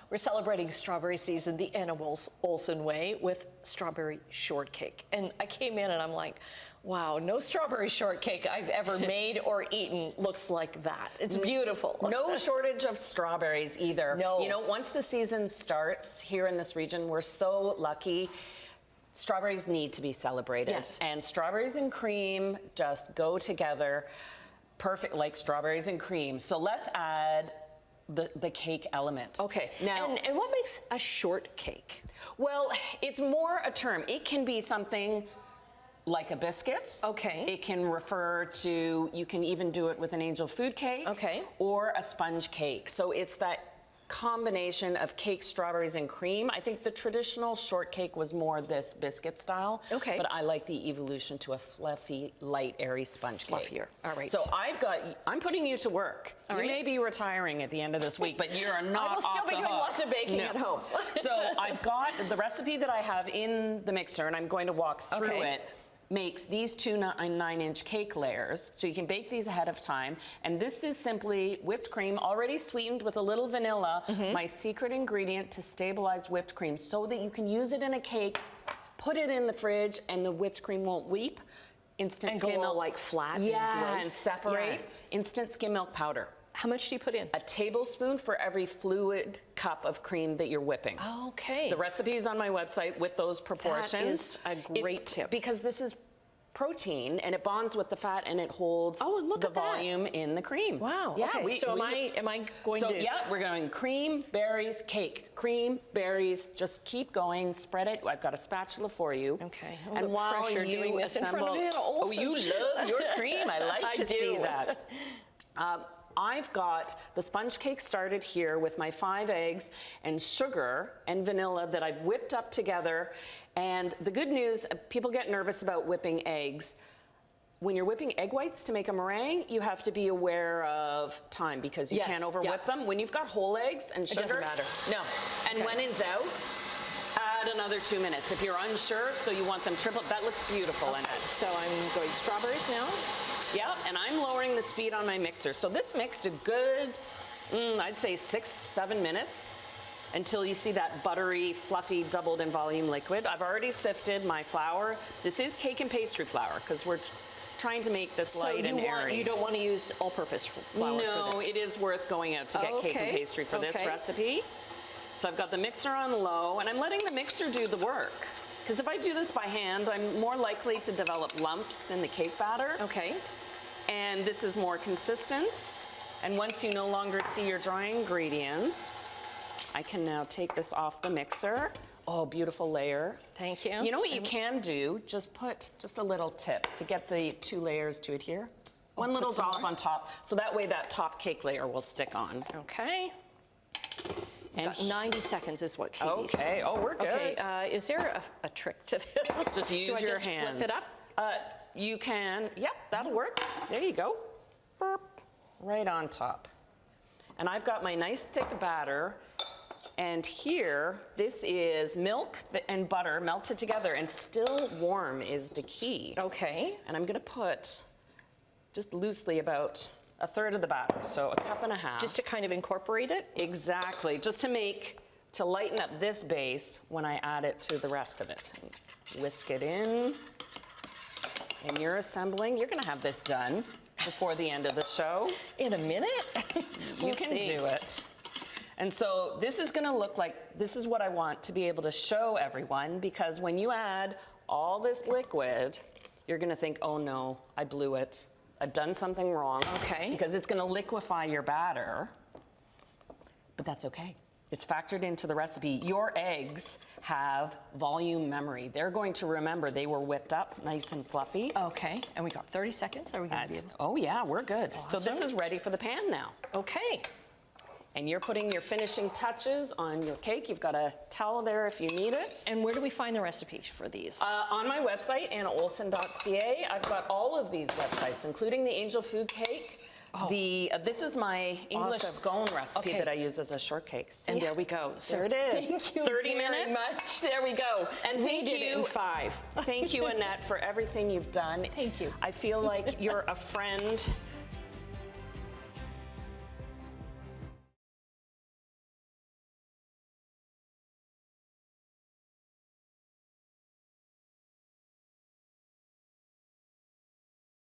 We're celebrating strawberry season the Anna Olson way with strawberry shortcake. And I came in and I'm like, wow, no strawberry shortcake I've ever made or eaten looks like that. It's beautiful. No shortage of strawberries either. No. You know, once the season starts here in this region, we're so lucky. Strawberries need to be celebrated. Yes. And strawberries and cream just go together perfect, like strawberries and cream. So let's add the cake element. Okay. Now, and what makes a shortcake? well, it's more a term. It can be something like a biscuit. Okay. It can refer to, you can even do it with an angel food cake. Okay. Or a sponge cake. So it's that combination of cake, strawberries, and cream. I think the traditional shortcake was more this biscuit style. Okay. But I like the evolution to a fluffy, light, airy sponge cake. Fluffier. All right. So I'm putting you to work. All you right. may be retiring at the end of this week, but you're not I will still off be the doing hook. lots of baking No. at home. So I've got the recipe that I have in the mixer, and I'm going to walk through Okay. it. Makes these two 9-inch cake layers, so you can bake these ahead of time. And this is simply whipped cream, already sweetened with a little vanilla, my secret ingredient to stabilize whipped cream, so that you can use it in a cake, put it in the fridge, and the whipped cream won't weep. Instant And skim go all, milk, like, flat and yeah, and gross. separate. Yeah. Instant skim milk powder. How much do you put in? A tablespoon for every fluid cup of cream that you're whipping. Okay. The recipe is on my website with those proportions. That is a great tip. Because this is protein and it bonds with the fat and it holds and look the at that. volume in the cream. Wow. Yeah. Okay. So am I going so to? yeah, we're going cream, berries, cake. Cream, berries. Just keep going. Spread it. I've got a spatula for you. Okay. And the while pressure you doing this in front of assemble, Anna oh, Olson. you love your cream. I like I to see do. that. I've got the sponge cake started here with my 5 eggs and sugar and vanilla that I've whipped up together. And the good news, people get nervous about whipping eggs. When you're whipping egg whites to make a meringue, you have to be aware of time because you Yes, can't overwhip them. When you've got whole eggs and sugar, It doesn't matter. no. And when in doubt, add another 2 minutes. If you're unsure, so you want them tripled, that looks beautiful, Annette. So I'm going strawberries now. Yep, and I'm lowering the speed on my mixer. So this mixed a good, I'd say 6-7 minutes until you see that buttery, fluffy, doubled in volume liquid. I've already sifted my flour. This is cake and pastry flour because we're trying to make this light and airy. You don't want to use all-purpose flour No, for this. it is worth going out to get cake and pastry for this recipe. So I've got the mixer on low, and I'm letting the mixer do the work. Because if I do this by hand, I'm more likely to develop lumps in the cake batter. Okay. And this is more consistent. And once you no longer see your dry ingredients, I can now take this off the mixer. Oh, beautiful layer. Thank you. You know what you can do? Just put just a little tip to get the 2 layers to adhere. One little dollop on top, so that way that top cake layer will stick on. Okay. And Got 90 seconds is what Katie's okay, oh, we're good. Okay, is there a trick to this? Just use Do I your just hands. flip it up? You can, yep, that'll work. There you go. Burp. Right on top. And I've got my nice thick batter. And here, this is milk and butter melted together, and still warm is the key. Okay. And I'm gonna put just loosely about 1/3 of the batter, so 1.5 cups. Just to kind of incorporate it? Exactly, just to lighten up this base when I add it to the rest of it. Whisk it in, and you're assembling. You're gonna have this done before the end of the show. In a minute? You can do it. And so this is gonna look like, this is what I want to be able to show everyone, because when you add all this liquid, you're gonna think, oh no, I blew it. I've done something wrong. Okay. Because it's gonna liquefy your batter, but that's okay. It's factored into the recipe. Your eggs have volume memory. They're going to remember they were whipped up nice and fluffy. Okay, and we got 30 seconds? Are we gonna be able? Oh yeah, we're good. So this Awesome. is ready for the pan now. Okay. And you're putting your finishing touches on your cake. You've got a towel there if you need it. And where do we find the recipe for these? On my website, annaolson.ca, I've got all of these websites, including the angel food cake. This is my English Awesome. scone recipe Okay. that I use as a shortcake. See? And there we go. There it is. Thank you 30 very minutes. much. There we go. And we thank did it you. in 5. Thank you, Annette, for everything you've done. Thank you. I feel like you're a friend